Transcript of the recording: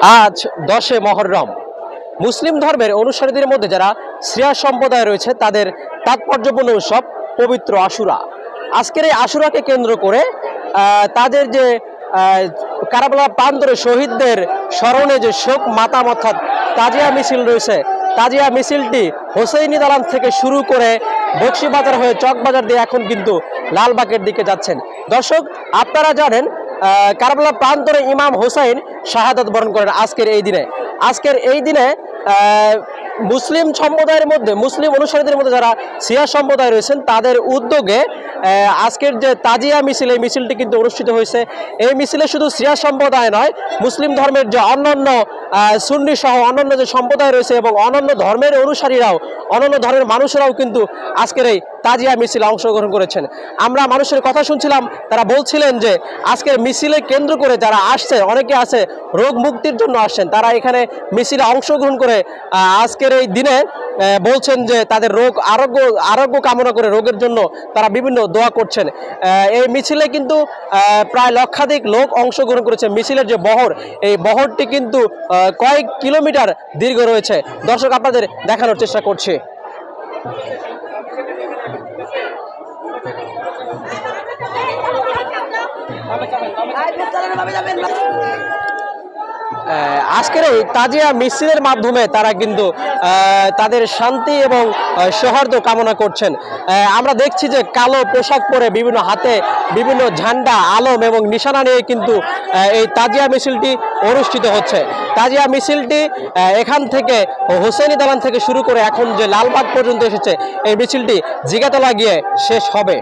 আজ 10 মহররম মুসলিম ধর্মের অনুসারীদের মধ্যে যারা শিয়া সম্প্রদায় রয়েছে তাদের তাৎপর্যপূর্ণ উৎসব পবিত্র আশুরা। আজকের এই আশুরাকে কেন্দ্র করে তাদের যে কারাবলা প্রান্তরে শহীদদের স্মরণে যে শোক মাতাম অর্থাৎ তাজিয়া মিছিল রয়েছে, তাজিয়া মিছিলটি হোসেইনি দালান থেকে শুরু করে বক্সিবাজার হয়ে চকবাজার দিয়ে এখন কিন্তু লালবাগের দিকে যাচ্ছেন। দর্শক, আপনারা জানেন কারবালা প্রান্তরে ইমাম হোসাইন শাহাদাত বরণ করেন আজকের এই দিনে মুসলিম সম্প্রদায়ের মধ্যে, মুসলিম অনুসারীদের মধ্যে যারা শিয়া সম্প্রদায় রয়েছেন তাদের উদ্যোগে আজকের যে তাজিয়া মিছিল, এই মিছিলটি কিন্তু অনুষ্ঠিত হয়েছে। এই মিছিলে শুধু শিয়া সম্প্রদায় নয়, মুসলিম ধর্মের যে অন্যান্য সুন্নি সহ অন্যান্য যে সম্প্রদায় রয়েছে এবং অন্যান্য ধর্মের অনুসারীরাও, অন্যান্য ধর্মের মানুষেরাও কিন্তু আজকের এই তাজিয়া মিছিলে অংশগ্রহণ করেছেন। আমরা মানুষের কথা শুনছিলাম, তারা বলছিলেন যে আজকের মিছিলে কেন্দ্র করে যারা আসছে, অনেকে আছে রোগ মুক্তির জন্য আসছেন, তারা এখানে মিছিলে অংশগ্রহণ করে আজকের এই দিনে বলছেন যে তাদের রোগ আরোগ্য কামনা করে রোগের জন্য তারা বিভিন্ন দোয়া করছেন। এই মিছিলে কিন্তু প্রায় লক্ষাধিক লোক অংশগ্রহণ করেছে। মিছিলের যে বহর, এই বহরটি কিন্তু কয়েক কিলোমিটার দীর্ঘ রয়েছে। দর্শক, আপনাদের দেখানোর চেষ্টা করছি। আজকের এই তাজিয়া মিছিলের মাধ্যমে তারা কিন্তু তাদের শান্তি এবং সৌহার্দ্য কামনা করছেন। আমরা দেখছি যে কালো পোশাক পরে বিভিন্ন হাতে বিভিন্ন ঝান্ডা, আলম এবং নিশানা নিয়ে কিন্তু এই তাজিয়া মিছিলটি অনুষ্ঠিত হচ্ছে। তাজিয়া মিছিলটি এখান থেকে হোসেইনি দালান থেকে শুরু করে এখন যে লালবাগ পর্যন্ত এসেছে, এই মিছিলটি জিগাতলা গিয়ে শেষ হবে।